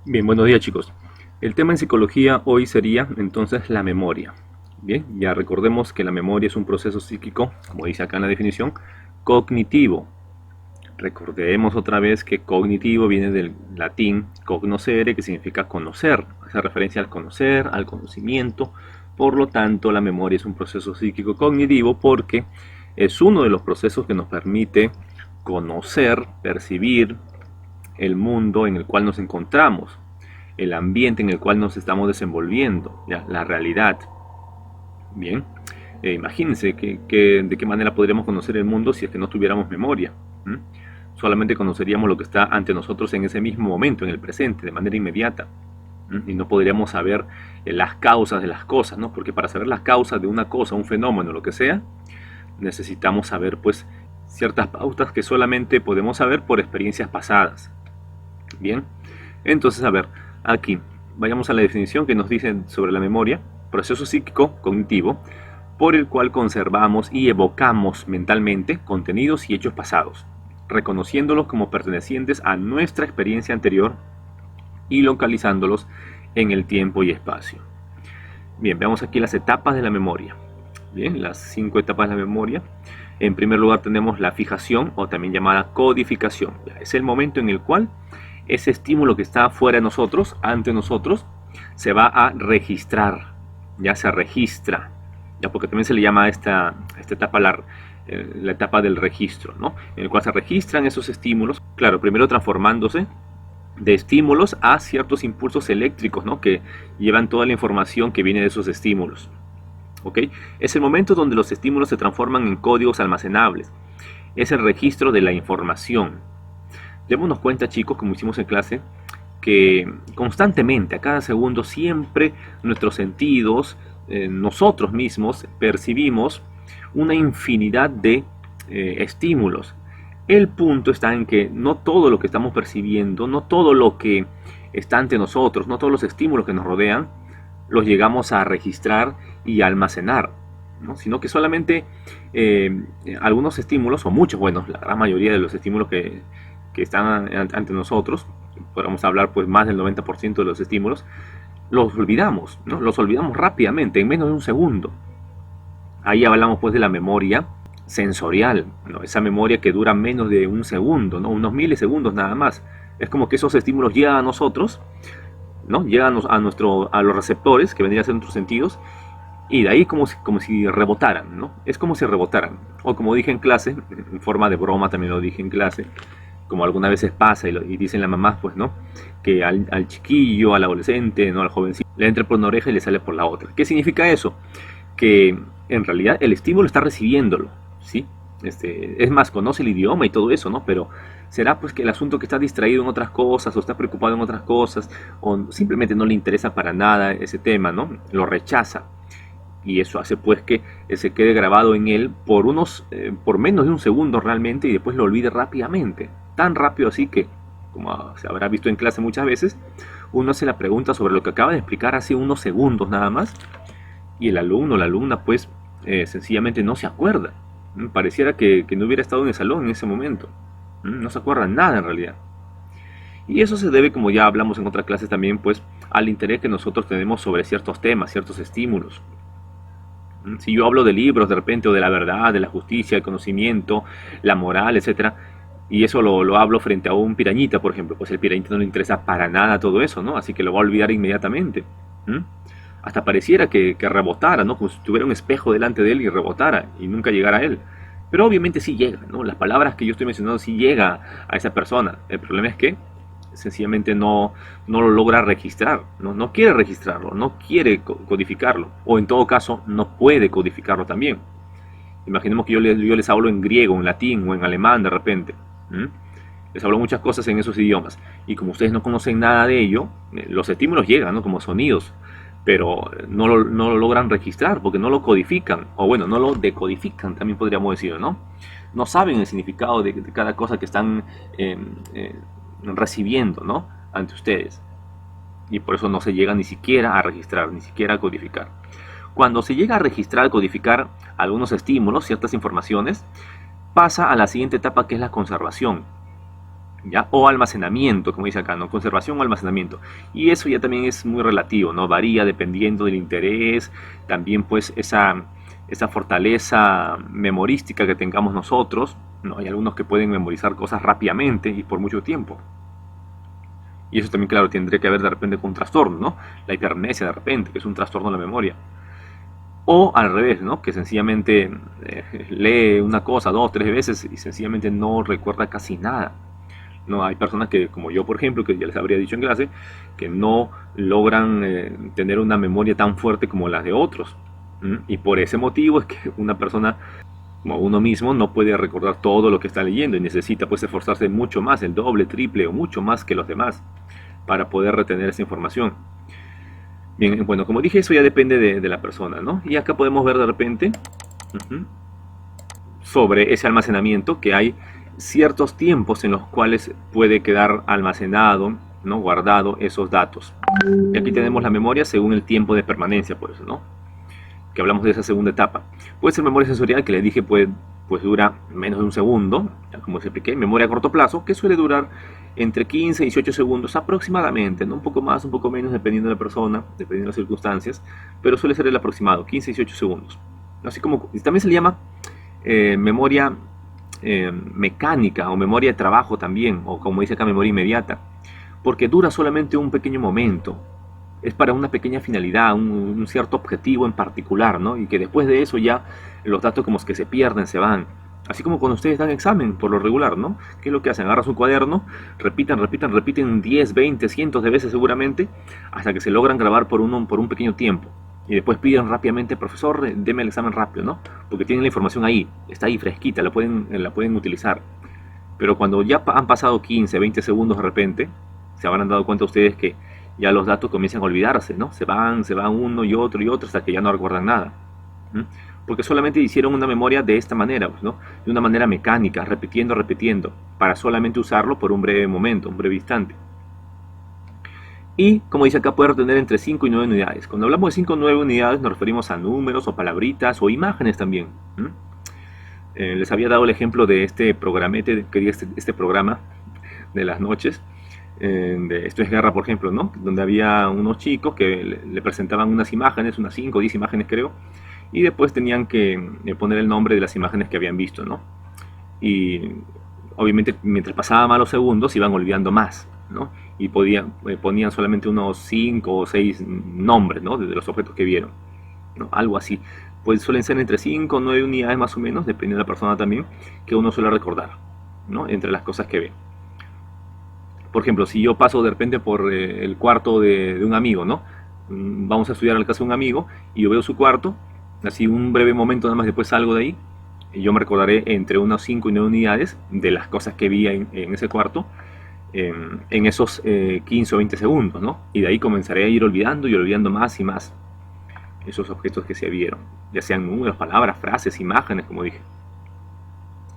Bien, buenos días chicos. El tema en psicología hoy sería entonces la memoria. Bien, ya recordemos que la memoria es un proceso psíquico, como dice acá en la definición, cognitivo. Recordemos otra vez que cognitivo viene del latín cognoscere, que significa conocer, hace referencia al conocer, al conocimiento. Por lo tanto, la memoria es un proceso psíquico cognitivo porque es uno de los procesos que nos permite conocer, percibir el mundo en el cual nos encontramos, el ambiente en el cual nos estamos desenvolviendo, ¿ya? La realidad. Bien, imagínense de qué manera podríamos conocer el mundo si es que no tuviéramos memoria. ¿Mm? Solamente conoceríamos lo que está ante nosotros en ese mismo momento, en el presente, de manera inmediata. Y no podríamos saber las causas de las cosas, ¿no? Porque para saber las causas de una cosa, un fenómeno, lo que sea, necesitamos saber pues ciertas pautas que solamente podemos saber por experiencias pasadas. Bien, entonces a ver, aquí vayamos a la definición que nos dicen sobre la memoria: proceso psíquico cognitivo por el cual conservamos y evocamos mentalmente contenidos y hechos pasados, reconociéndolos como pertenecientes a nuestra experiencia anterior y localizándolos en el tiempo y espacio. Bien, veamos aquí las etapas de la memoria. Bien, las 5 etapas de la memoria. En primer lugar tenemos la fijación, o también llamada codificación. Es el momento en el cual ese estímulo que está fuera de nosotros, ante nosotros, se va a registrar, ya se registra, ya porque también se le llama a esta etapa la etapa del registro, ¿no? En el cual se registran esos estímulos, claro, primero transformándose de estímulos a ciertos impulsos eléctricos, ¿no? Que llevan toda la información que viene de esos estímulos. ¿Ok? Es el momento donde los estímulos se transforman en códigos almacenables. Es el registro de la información. Démonos cuenta, chicos, como hicimos en clase, que constantemente, a cada segundo, siempre nuestros sentidos, nosotros mismos, percibimos una infinidad de estímulos. El punto está en que no todo lo que estamos percibiendo, no todo lo que está ante nosotros, no todos los estímulos que nos rodean, los llegamos a registrar y a almacenar, ¿no? Sino que solamente algunos estímulos, o muchos, bueno, la gran mayoría de los estímulos que están ante nosotros, podemos hablar pues más del 90% de los estímulos, los olvidamos, ¿no? Los olvidamos rápidamente, en menos de un segundo. Ahí hablamos pues de la memoria sensorial, ¿no? Esa memoria que dura menos de un segundo, ¿no? Unos milisegundos nada más. Es como que esos estímulos llegan a nosotros, ¿no? Llegan a los receptores, que vendrían a ser nuestros sentidos, y de ahí como si rebotaran, ¿no? Es como si rebotaran. O como dije en clase, en forma de broma también lo dije en clase, como algunas veces pasa y dicen las mamás, pues, ¿no? Que al chiquillo, al adolescente, ¿no? Al jovencito, le entra por una oreja y le sale por la otra. ¿Qué significa eso? Que en realidad el estímulo está recibiéndolo, ¿sí? Es más, conoce el idioma y todo eso, ¿no? Pero será pues que el asunto que está distraído en otras cosas, o está preocupado en otras cosas, o simplemente no le interesa para nada ese tema, ¿no? Lo rechaza. Y eso hace pues que se quede grabado en él por menos de un segundo realmente, y después lo olvide rápidamente. Tan rápido así que, como se habrá visto en clase muchas veces, uno se la pregunta sobre lo que acaba de explicar hace unos segundos nada más, y el alumno o la alumna pues sencillamente no se acuerda. Pareciera que no hubiera estado en el salón en ese momento. No se acuerda nada en realidad. Y eso se debe, como ya hablamos en otras clases también, pues al interés que nosotros tenemos sobre ciertos temas, ciertos estímulos. Si yo hablo de libros de repente, o de la verdad, de la justicia, el conocimiento, la moral, etcétera, y eso lo hablo frente a un pirañita, por ejemplo, pues el pirañita no le interesa para nada todo eso, ¿no? Así que lo va a olvidar inmediatamente. Hasta pareciera que rebotara, ¿no? Como si tuviera un espejo delante de él y rebotara y nunca llegara a él. Pero obviamente sí llega, ¿no? Las palabras que yo estoy mencionando sí llega a esa persona. El problema es que sencillamente no lo logra registrar, no quiere registrarlo, no quiere codificarlo, o en todo caso no puede codificarlo también. Imaginemos que yo les hablo en griego, en latín o en alemán de repente. Les hablo muchas cosas en esos idiomas, y como ustedes no conocen nada de ello, los estímulos llegan, ¿no? Como sonidos, pero no lo logran registrar porque no lo codifican, o bueno, no lo decodifican, también podríamos decir, ¿no? No saben el significado de cada cosa que están recibiendo, ¿no? Ante ustedes. Y por eso no se llega ni siquiera a registrar, ni siquiera a codificar. Cuando se llega a registrar, codificar algunos estímulos, ciertas informaciones, pasa a la siguiente etapa, que es la conservación. ¿ya? O almacenamiento, como dice acá, ¿no? Conservación o almacenamiento. Y eso ya también es muy relativo, ¿no? Varía dependiendo del interés, también pues esa fortaleza memorística que tengamos nosotros, ¿no? Hay algunos que pueden memorizar cosas rápidamente y por mucho tiempo. Y eso también, claro, tendría que ver de repente con un trastorno, ¿no? La hipermnesia de repente, que es un trastorno de la memoria. O al revés, ¿no? Que sencillamente lee una cosa 2, 3 veces y sencillamente no recuerda casi nada. No, hay personas que, como yo, por ejemplo, que ya les habría dicho en clase, que no logran tener una memoria tan fuerte como las de otros. Y por ese motivo es que una persona como uno mismo no puede recordar todo lo que está leyendo y necesita pues esforzarse mucho más, el doble, triple o mucho más que los demás para poder retener esa información. Bien, bueno, como dije, eso ya depende de la persona, ¿no? Y acá podemos ver de repente sobre ese almacenamiento que hay ciertos tiempos en los cuales puede quedar almacenado, ¿no? Guardado esos datos. Y aquí tenemos la memoria según el tiempo de permanencia, por eso, ¿no? Que hablamos de esa segunda etapa. Puede ser memoria sensorial, que le dije, pues dura menos de un segundo, como se expliqué. Memoria a corto plazo, que suele durar entre 15 y 18 segundos aproximadamente, ¿no? Un poco más, un poco menos, dependiendo de la persona, dependiendo de las circunstancias, pero suele ser el aproximado, 15 y 18 segundos. Así como también se le llama memoria mecánica o memoria de trabajo también, o como dice acá, memoria inmediata, porque dura solamente un pequeño momento. Es para una pequeña finalidad, un cierto objetivo en particular, ¿no? Y que después de eso ya los datos como que se pierden, se van. Así como cuando ustedes dan examen, por lo regular, ¿no? ¿Qué es lo que hacen? Agarran su cuaderno, repiten 10, 20, cientos de veces seguramente, hasta que se logran grabar por un pequeño tiempo. Y después piden rápidamente, profesor, deme el examen rápido, ¿no? Porque tienen la información ahí, está ahí fresquita, la pueden utilizar. Pero cuando ya han pasado 15, 20 segundos de repente, se habrán dado cuenta ustedes que ya los datos comienzan a olvidarse, ¿no? Se van uno y otro hasta que ya no recuerdan nada. Porque solamente hicieron una memoria de esta manera, pues, ¿no? De una manera mecánica, repitiendo, para solamente usarlo por un breve momento, un breve instante. Y, como dice acá, puede retener entre 5 y 9 unidades. Cuando hablamos de 5 o 9 unidades nos referimos a números o palabritas o imágenes también. Les había dado el ejemplo de este programete, este programa de las noches, de Esto es Guerra, por ejemplo, ¿no? Donde había unos chicos que le presentaban unas imágenes, unas 5 o 10 imágenes creo, y después tenían que poner el nombre de las imágenes que habían visto, ¿no? Y obviamente mientras pasaban los segundos iban olvidando más, ¿no? Y ponían solamente unos 5 o 6 nombres, ¿no? De los objetos que vieron, ¿no? Algo así. Pues suelen ser entre 5 o 9 unidades más o menos, dependiendo de la persona también, que uno suele recordar, ¿no? Entre las cosas que ve. Por ejemplo, si yo paso de repente por el cuarto de un amigo, ¿no? Vamos a estudiar en la casa de un amigo y yo veo su cuarto, así un breve momento nada más, después salgo de ahí, y yo me recordaré entre unas 5 y 9 unidades de las cosas que vi en ese cuarto, en esos 15 o 20 segundos, ¿no? Y de ahí comenzaré a ir olvidando y olvidando más y más esos objetos que se vieron, ya sean números, palabras, frases, imágenes, como dije.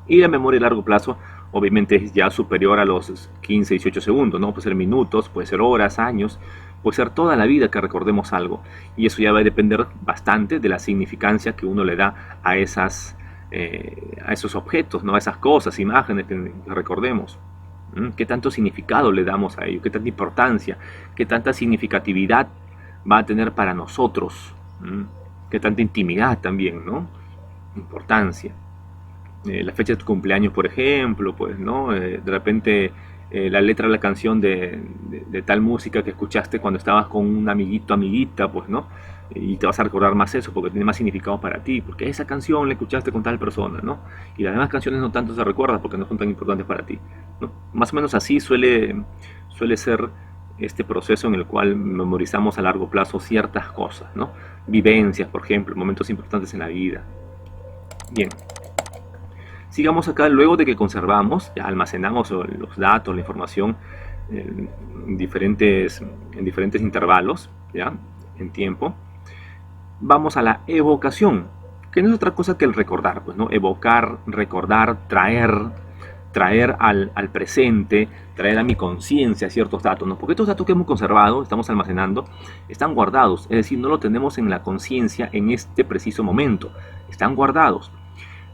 Y la memoria a largo plazo obviamente es ya superior a los 15, 18 segundos, ¿no? Puede ser minutos, puede ser horas, años, puede ser toda la vida que recordemos algo. Y eso ya va a depender bastante de la significancia que uno le da a esos objetos, ¿no? A esas cosas, imágenes que recordemos. ¿Qué tanto significado le damos a ello? ¿Qué tanta importancia? ¿Qué tanta significatividad va a tener para nosotros? ¿Qué tanta intimidad también, ¿no? Importancia. La fecha de tu cumpleaños, por ejemplo, pues, ¿no? De repente la letra de la canción de tal música que escuchaste cuando estabas con un amiguito, amiguita, pues, ¿no? Y te vas a recordar más eso porque tiene más significado para ti, porque esa canción la escuchaste con tal persona, ¿no? Y las demás canciones no tanto se recuerdan porque no son tan importantes para ti, ¿no? Más o menos así suele ser este proceso en el cual memorizamos a largo plazo ciertas cosas, ¿no? Vivencias, por ejemplo, momentos importantes en la vida. Bien. Sigamos acá, luego de que conservamos, ya almacenamos los datos, la información en diferentes intervalos, ¿ya? En tiempo, vamos a la evocación, que no es otra cosa que el recordar, pues, ¿no? Evocar, recordar, traer al presente, traer a mi conciencia ciertos datos, ¿no? Porque estos datos que hemos conservado, estamos almacenando, están guardados, es decir, no lo tenemos en la conciencia en este preciso momento, están guardados.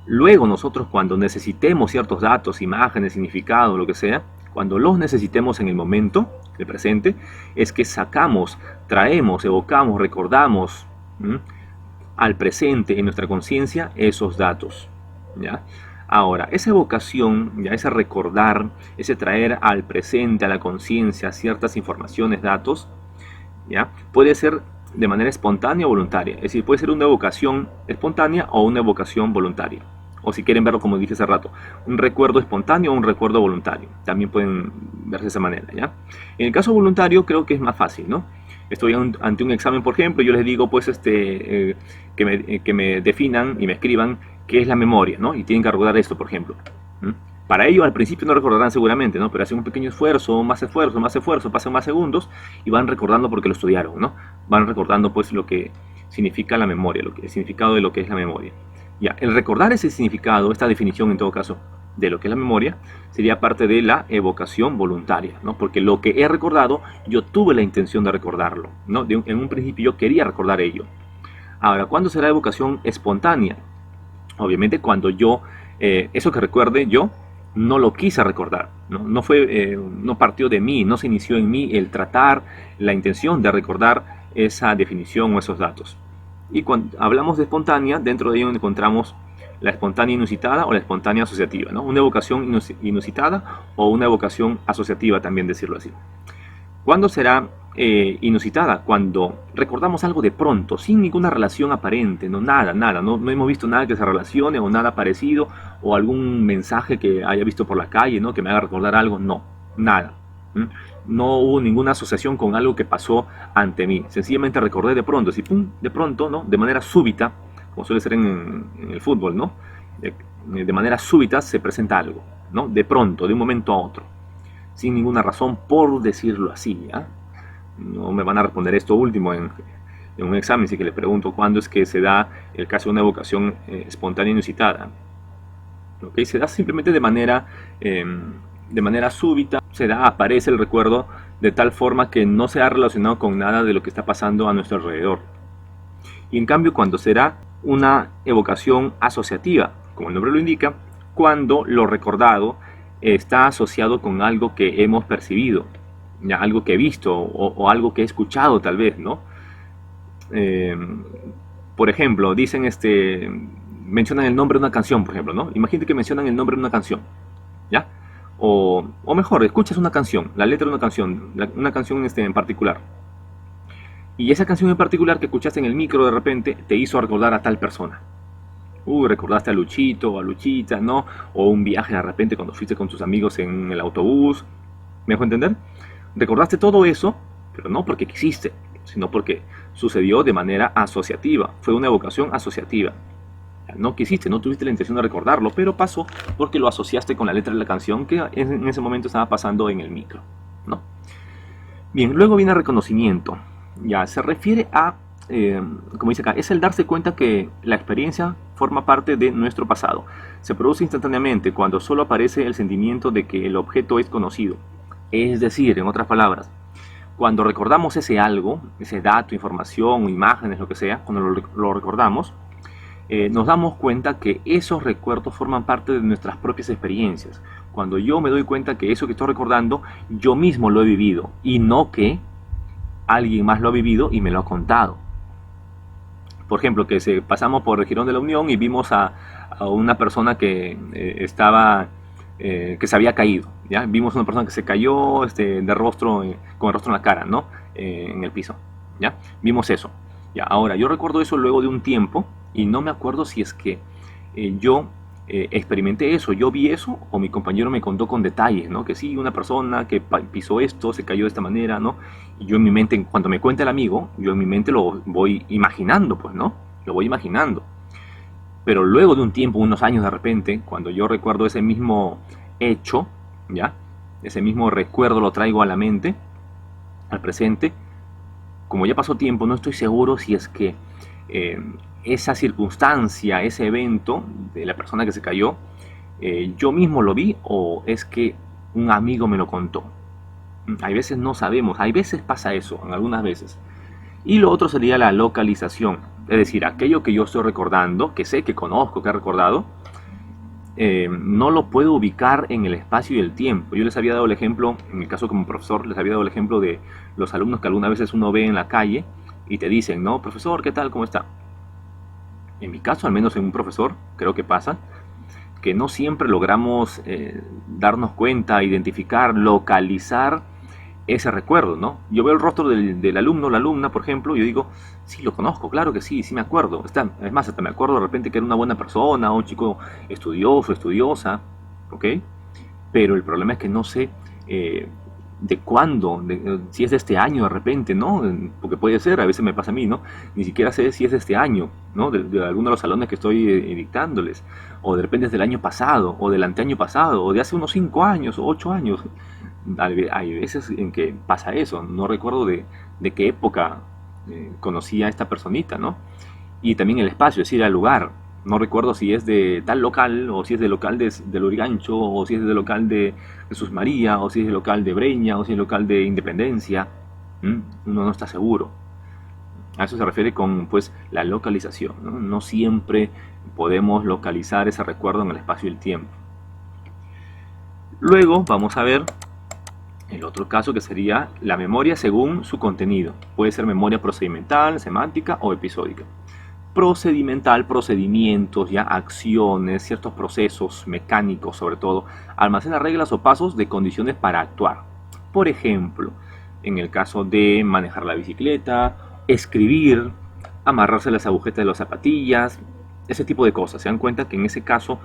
Luego nosotros cuando necesitemos ciertos datos, imágenes, significado, lo que sea, Cuando los necesitemos en el momento, el presente, es que sacamos, traemos, evocamos, recordamos al presente en nuestra conciencia esos datos, ¿ya? Ahora, esa evocación, ya ese recordar, ese traer al presente, a la conciencia, ciertas informaciones, datos, ¿ya? Puede ser de manera espontánea o voluntaria. Es decir, puede ser una evocación espontánea o una evocación voluntaria. O si quieren verlo como dije hace rato, un recuerdo espontáneo o un recuerdo voluntario. También pueden verse de esa manera, ¿ya? En el caso voluntario creo que es más fácil, ¿no? Estoy ante un examen, por ejemplo, y yo les digo, pues, que me definan y me escriban qué es la memoria, ¿no? Y tienen que recordar esto, por ejemplo. Para ello, al principio no recordarán seguramente, ¿no? Pero hacen un pequeño esfuerzo, pasan más segundos y van recordando porque lo estudiaron, ¿no? Van recordando, pues, lo que significa la memoria, el significado de lo que es la memoria. Ya, el recordar ese significado, esta definición en todo caso, de lo que es la memoria, sería parte de la evocación voluntaria, ¿no? Porque lo que he recordado, yo tuve la intención de recordarlo, ¿no? En un principio yo quería recordar ello. Ahora, ¿cuándo será evocación espontánea? Obviamente cuando yo, eso que recuerde yo, no lo quise recordar, ¿no? No partió de mí, no se inició en mí el tratar, la intención de recordar esa definición o esos datos. Y cuando hablamos de espontánea, dentro de ello encontramos la espontánea inusitada o la espontánea asociativa, ¿no? Una evocación inusitada o una evocación asociativa, también decirlo así. ¿Cuándo será inusitada? Cuando recordamos algo de pronto, sin ninguna relación aparente, no hemos visto nada que se relacione o nada parecido, o algún mensaje que haya visto por la calle, ¿no? Que me haga recordar algo, no, nada. No hubo ninguna asociación con algo que pasó ante mí, sencillamente recordé de pronto, así, pum, de pronto, ¿no? De manera súbita, como suele ser en el fútbol, ¿no? De manera súbita se presenta algo, ¿no? De pronto, de un momento a otro, sin ninguna razón, por decirlo así, ¿ya? No me van a responder esto último en un examen, si que les pregunto cuándo es que se da el caso de una evocación espontánea inusitada. ¿Okay? Se da simplemente de manera súbita, aparece el recuerdo de tal forma que no se ha relacionado con nada de lo que está pasando a nuestro alrededor. Y en cambio, cuando será una evocación asociativa, como el nombre lo indica, cuando lo recordado está asociado con algo que hemos percibido, ya, algo que he visto o algo que he escuchado tal vez, ¿no? Por ejemplo, dicen, mencionan el nombre de una canción, por ejemplo, ¿no? Imagínate que mencionan el nombre de una canción, ¿ya? O mejor, escuchas una canción, la letra de una canción en particular. Y esa canción en particular que escuchaste en el micro de repente te hizo recordar a tal persona. Recordaste a Luchito o a Luchita, ¿no? O un viaje de repente cuando fuiste con tus amigos en el autobús. ¿Me dejo entender? Recordaste todo eso, pero no porque quisiste, sino porque sucedió de manera asociativa. Fue una evocación asociativa. No quisiste, no tuviste la intención de recordarlo, pero pasó porque lo asociaste con la letra de la canción que en ese momento estaba pasando en el micro, ¿no? Bien, luego viene el reconocimiento. Ya, se refiere a, como dice acá, es el darse cuenta que la experiencia forma parte de nuestro pasado. Se produce instantáneamente cuando solo aparece el sentimiento de que el objeto es conocido. Es decir, en otras palabras, cuando recordamos ese algo, ese dato, información, imágenes, lo que sea, cuando lo recordamos, nos damos cuenta que esos recuerdos forman parte de nuestras propias experiencias. Cuando yo me doy cuenta que eso que estoy recordando, yo mismo lo he vivido y no que alguien más lo ha vivido y me lo ha contado. Por ejemplo, que pasamos por el Jirón de la Unión y vimos a una persona que que se había caído, ¿ya? Vimos a una persona que se cayó de rostro, con el rostro en la cara, ¿no? En el piso, ¿ya? Vimos eso. ¿Ya? Ahora, yo recuerdo eso luego de un tiempo y no me acuerdo si es que yo experimenté eso, yo vi eso o mi compañero me contó con detalles, ¿no? Que sí, una persona que pisó esto, se cayó de esta manera, ¿no? Y yo en mi mente, cuando me cuenta el amigo, yo en mi mente lo voy imaginando, pues, ¿no? Lo voy imaginando. Pero luego de un tiempo, unos años de repente, cuando yo recuerdo ese mismo hecho, ¿ya? Ese mismo recuerdo lo traigo a la mente, al presente. Como ya pasó tiempo, no estoy seguro si es que esa circunstancia, ese evento de la persona que se cayó, yo mismo lo vi o es que un amigo me lo contó. Hay veces no sabemos, hay veces pasa eso, en algunas veces. Y lo otro sería la localización, es decir, aquello que yo estoy recordando, que sé, que conozco, que he recordado, no lo puedo ubicar en el espacio y el tiempo. Yo les había dado el ejemplo, en mi caso como profesor, les había dado el ejemplo de los alumnos que algunas veces uno ve en la calle y te dicen, no, profesor, ¿qué tal? ¿Cómo está? En mi caso, al menos en un profesor, creo que pasa, que no siempre logramos darnos cuenta, identificar, localizar ese recuerdo, ¿no? Yo veo el rostro del alumno o la alumna, por ejemplo, y yo digo, sí, lo conozco, claro que sí, sí me acuerdo. Es más, hasta me acuerdo de repente que era una buena persona, un chico estudioso, estudiosa, ¿ok? Pero el problema es que no sé de cuándo, si es de este año de repente, ¿no? Porque puede ser, a veces me pasa a mí, ¿no? Ni siquiera sé si es de este año, ¿no? De alguno de los salones que estoy dictándoles, o de repente es del año pasado, o del anteaño pasado, o de hace unos 5 años, o 8 años. Hay veces en que pasa eso, no recuerdo de qué época conocí a esta personita, ¿no? Y también el espacio, es decir, el lugar. No recuerdo si es de tal local, o si es del local de Lurigancho, o si es del local de Jesús María, o si es del local de Breña, o si es del local de Independencia. Uno no está seguro. A eso se refiere con pues la localización, ¿no? No siempre podemos localizar ese recuerdo en el espacio y el tiempo. Luego vamos a ver el otro caso, que sería la memoria según su contenido. Puede ser memoria procedimental, semántica o episódica. Procedimental, procedimientos, ya acciones, ciertos procesos mecánicos sobre todo, almacena reglas o pasos de condiciones para actuar. Por ejemplo, en el caso de manejar la bicicleta, escribir, amarrarse las agujetas de las zapatillas, ese tipo de cosas. Se dan cuenta que en ese caso,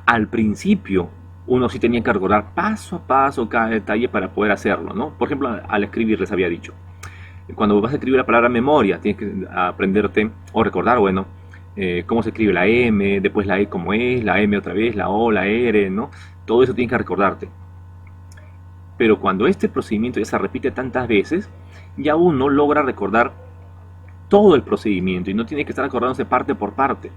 al principio, uno sí tenía que recordar paso a paso cada detalle para poder hacerlo, ¿no? Por ejemplo, al escribir les había dicho, cuando vas a escribir la palabra memoria, tienes que aprenderte o recordar, bueno, cómo se escribe la M, después la E como es, la M otra vez, la O, la R, ¿no? Todo eso tienes que recordarte. Pero cuando este procedimiento ya se repite tantas veces, ya uno logra recordar todo el procedimiento y no tiene que estar acordándose parte por parte.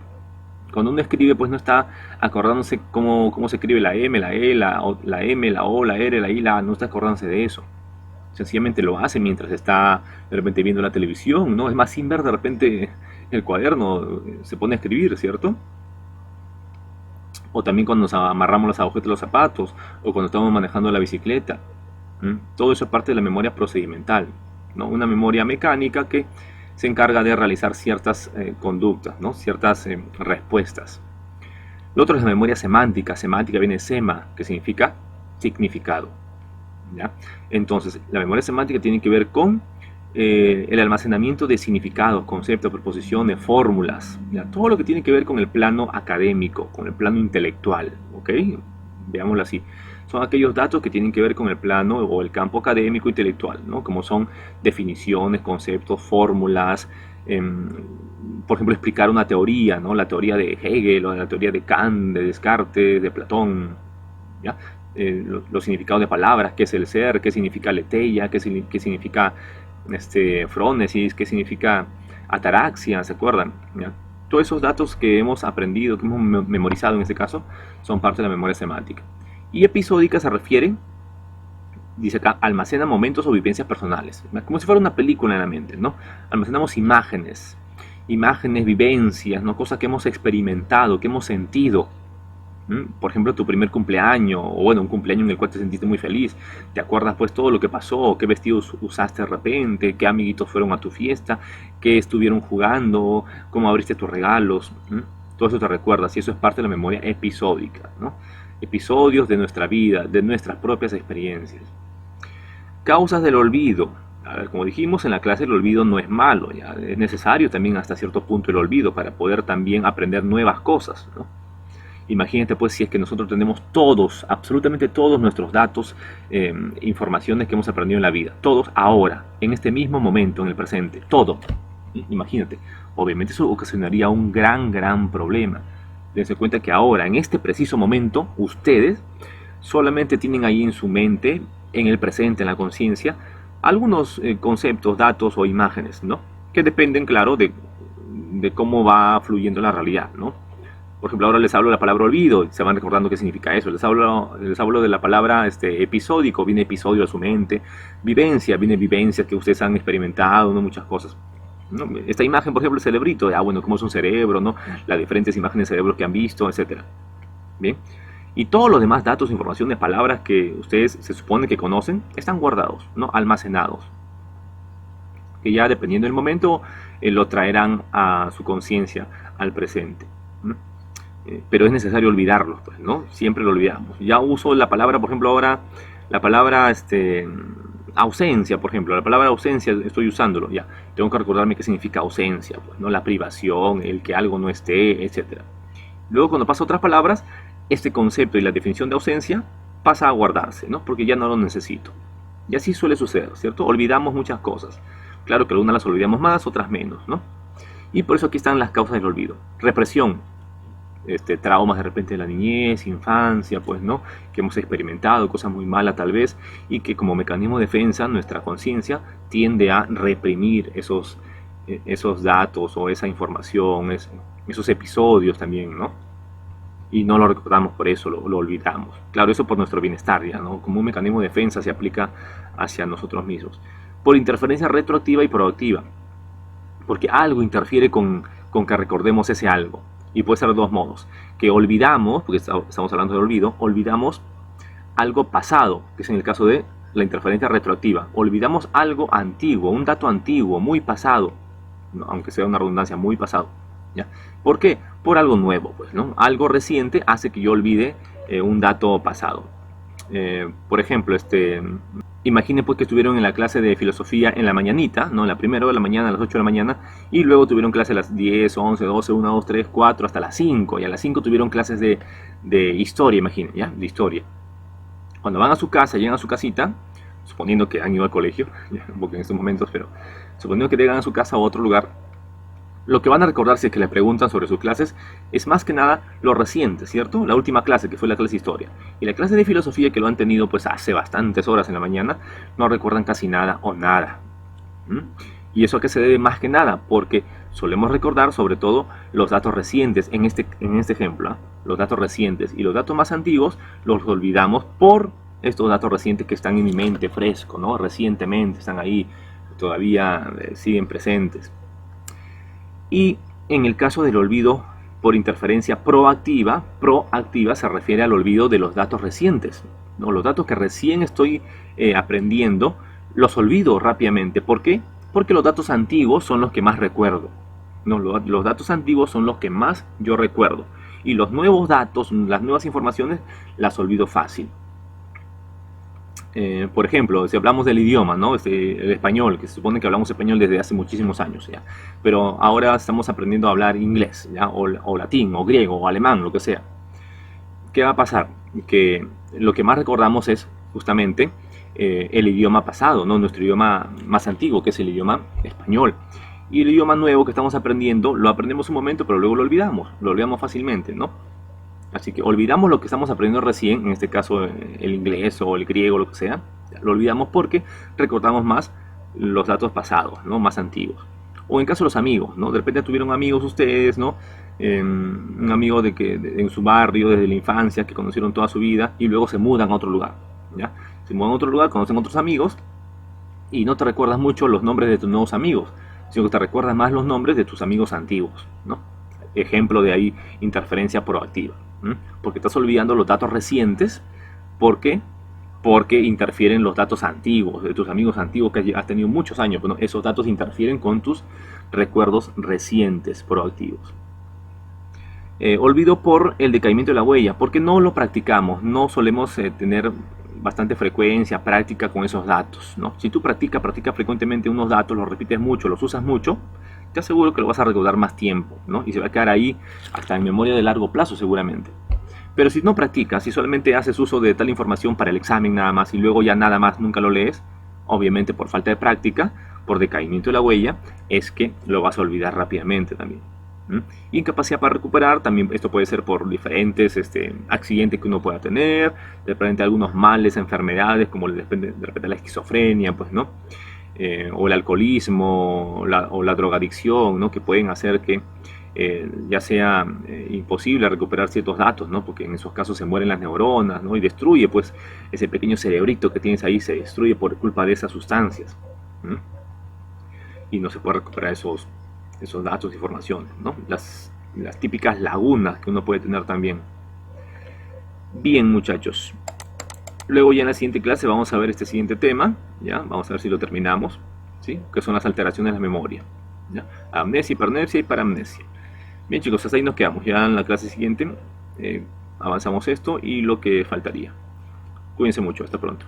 Cuando uno escribe, pues no está acordándose cómo se escribe la M, la E, la M, la O, la R, la I, la A, no está acordándose de eso. Sencillamente lo hace mientras está de repente viendo la televisión, ¿no? Es más, sin ver de repente el cuaderno, se pone a escribir, ¿cierto? O también cuando nos amarramos las agujetas de los zapatos, o cuando estamos manejando la bicicleta. Todo eso es parte de la memoria procedimental, ¿no? Una memoria mecánica que se encarga de realizar ciertas conductas, ¿no? Ciertas respuestas. Lo otro es la memoria semántica. Semántica viene de sema, que significa significado, ¿ya? Entonces, la memoria semántica tiene que ver con el almacenamiento de significados, conceptos, proposiciones, fórmulas, ¿ya? Todo lo que tiene que ver con el plano académico, con el plano intelectual, ¿ok? Veámoslo así. Son aquellos datos que tienen que ver con el plano o el campo académico intelectual, ¿no? Como son definiciones, conceptos, fórmulas, por ejemplo, explicar una teoría, ¿no? La teoría de Hegel o la teoría de Kant, de Descartes, de Platón, ¿ya? Los significados de palabras, qué es el ser, qué significa leteia, qué significa frónesis, qué significa ataraxia, ¿se acuerdan? ¿Ya? Todos esos datos que hemos aprendido, que hemos memorizado en este caso, son parte de la memoria semántica. Y episódica se refiere, dice acá, almacena momentos o vivencias personales, como si fuera una película en la mente, ¿no? Almacenamos imágenes, vivencias, ¿no? Cosas que hemos experimentado, que hemos sentido. Por ejemplo, tu primer cumpleaños, o bueno, un cumpleaños en el cual te sentiste muy feliz. Te acuerdas pues todo lo que pasó, qué vestidos usaste de repente, qué amiguitos fueron a tu fiesta, qué estuvieron jugando, cómo abriste tus regalos. Todo eso te recuerdas y eso es parte de la memoria episódica, ¿no? Episodios de nuestra vida, de nuestras propias experiencias. Causas del olvido. A ver, como dijimos en la clase, el olvido no es malo, ya es necesario también hasta cierto punto el olvido para poder también aprender nuevas cosas, ¿no? Imagínate pues si es que nosotros tenemos todos, absolutamente todos nuestros datos, informaciones que hemos aprendido en la vida, todos ahora, en este mismo momento, en el presente, todo. Imagínate, obviamente eso ocasionaría un gran problema. Dense cuenta que ahora, en este preciso momento, ustedes solamente tienen ahí en su mente, en el presente, en la conciencia, algunos conceptos, datos o imágenes, ¿no? Que dependen, claro, de cómo va fluyendo la realidad, ¿no? Por ejemplo, ahora les hablo de la palabra olvido, se van recordando qué significa eso. Les hablo de la palabra episódico, viene episodio a su mente. Vivencia, viene vivencias que ustedes han experimentado, ¿no? Muchas cosas, ¿no? Esta imagen, por ejemplo, el cerebrito, bueno, cómo es un cerebro, ¿no? Las diferentes imágenes de cerebro que han visto, etcétera. Bien, y todos los demás datos, información de palabras que ustedes se supone que conocen, están guardados, ¿no? Almacenados, que ya dependiendo del momento lo traerán a su conciencia, al presente. ¿No? Pero es necesario olvidarlos, pues, ¿no? Siempre lo olvidamos. Ya uso la palabra, por ejemplo, ahora, la palabra ausencia, por ejemplo, la palabra ausencia estoy usándolo, ya. Tengo que recordarme qué significa ausencia, pues, ¿no? La privación, el que algo no esté, etcétera. Luego, cuando paso a otras palabras, este concepto y la definición de ausencia pasa a guardarse, ¿no? Porque ya no lo necesito. Y así suele suceder, ¿cierto? Olvidamos muchas cosas. Claro que algunas las olvidamos más, otras menos, ¿no? Y por eso aquí están las causas del olvido. Represión, traumas de repente de la niñez, infancia, pues, ¿no? Que hemos experimentado, cosas muy malas tal vez, y que como mecanismo de defensa nuestra conciencia tiende a reprimir esos datos o esa información, esos episodios también, ¿no? Y no lo recordamos por eso, lo olvidamos. Claro, eso por nuestro bienestar, ya, ¿no? Como un mecanismo de defensa se aplica hacia nosotros mismos. Por interferencia retroactiva y proactiva, porque algo interfiere con que recordemos ese algo. Y puede ser de dos modos. Que olvidamos, porque estamos hablando del olvido, olvidamos algo pasado, que es en el caso de la interferencia retroactiva. Olvidamos algo antiguo, un dato antiguo, muy pasado, ¿no? Aunque sea una redundancia, muy pasado. ¿Ya? ¿Por qué? Por algo nuevo, pues, ¿no? Algo reciente hace que yo olvide un dato pasado. Por ejemplo, imaginen pues que estuvieron en la clase de filosofía en la mañanita, ¿no? En la primera hora de la mañana, a las 8 de la mañana, y luego tuvieron clase a las 10, 11, 12, 1, 2, 3, 4, hasta las 5, y a las 5 tuvieron clases de historia, imaginen, ¿ya? De historia. Cuando van a su casa, llegan a su casita, suponiendo que han ido al colegio, porque en estos momentos, pero suponiendo que llegan a su casa o a otro lugar, lo que van a recordar si es que le preguntan sobre sus clases es más que nada lo reciente, ¿cierto? La última clase, que fue la clase de historia. Y la clase de filosofía, que lo han tenido pues hace bastantes horas en la mañana, no recuerdan casi nada o nada. ¿Y eso a qué se debe más que nada? Porque solemos recordar sobre todo los datos recientes, en este ejemplo, ¿eh? Los datos recientes, y los datos más antiguos los olvidamos por estos datos recientes que están en mi mente fresco, ¿no? Recientemente están ahí, todavía siguen presentes. Y en el caso del olvido por interferencia proactiva se refiere al olvido de los datos recientes, ¿no? Los datos que recién estoy aprendiendo, los olvido rápidamente. ¿Por qué? Porque los datos antiguos son los que más recuerdo, ¿no? Los datos antiguos son los que más yo recuerdo. Y los nuevos datos, las nuevas informaciones, las olvido fácil. Por ejemplo, si hablamos del idioma, ¿no? El español, que se supone que hablamos español desde hace muchísimos años, ¿ya? Pero ahora estamos aprendiendo a hablar inglés, ¿ya? O latín, o griego, o alemán, lo que sea. ¿Qué va a pasar? Que lo que más recordamos es justamente el idioma pasado, ¿no? Nuestro idioma más antiguo, que es el idioma español. Y el idioma nuevo que estamos aprendiendo, lo aprendemos un momento, pero luego lo olvidamos fácilmente, ¿no? Así que olvidamos lo que estamos aprendiendo recién, en este caso el inglés o el griego, lo que sea. Lo olvidamos porque recordamos más los datos pasados, ¿no? Más antiguos. O en caso de los amigos, ¿no? De repente tuvieron amigos ustedes, ¿no? Un amigo en su barrio desde la infancia, que conocieron toda su vida y luego se mudan a otro lugar, ¿ya? Se mudan a otro lugar, conocen otros amigos y no te recuerdas mucho los nombres de tus nuevos amigos, sino que te recuerdas más los nombres de tus amigos antiguos, ¿no? Ejemplo de ahí, interferencia proactiva. Porque estás olvidando los datos recientes. ¿Por qué? Porque interfieren los datos antiguos, de tus amigos antiguos que has tenido muchos años. Bueno, esos datos interfieren con tus recuerdos recientes, proactivos. Olvido por el decaimiento de la huella, porque no lo practicamos, no solemos tener bastante frecuencia, práctica con esos datos, ¿no? Si tú practicas frecuentemente unos datos, los repites mucho, los usas mucho, te aseguro que lo vas a recordar más tiempo, ¿no? Y se va a quedar ahí hasta en memoria de largo plazo seguramente. Pero si no practicas, si solamente haces uso de tal información para el examen nada más y luego ya nada más nunca lo lees, obviamente por falta de práctica, por decaimiento de la huella, es que lo vas a olvidar rápidamente también. Incapacidad para recuperar, también esto puede ser por diferentes accidentes que uno pueda tener, de repente algunos males, enfermedades, como de repente la esquizofrenia, pues, ¿no? O el alcoholismo o la drogadicción, ¿no? Que pueden hacer que ya sea imposible recuperar ciertos datos, ¿no? Porque en esos casos se mueren las neuronas, ¿no? Y destruye, pues, ese pequeño cerebrito que tienes ahí, se destruye por culpa de esas sustancias, y no se puede recuperar esos datos e informaciones, ¿no? Las típicas lagunas que uno puede tener también. Bien, muchachos. Luego ya en la siguiente clase vamos a ver este siguiente tema, ¿ya? Vamos a ver si lo terminamos, ¿sí? Que son las alteraciones de la memoria, ¿ya? Amnesia, hipermnesia y paramnesia. Bien, chicos, hasta ahí nos quedamos. Ya en la clase siguiente avanzamos esto y lo que faltaría. Cuídense mucho, hasta pronto.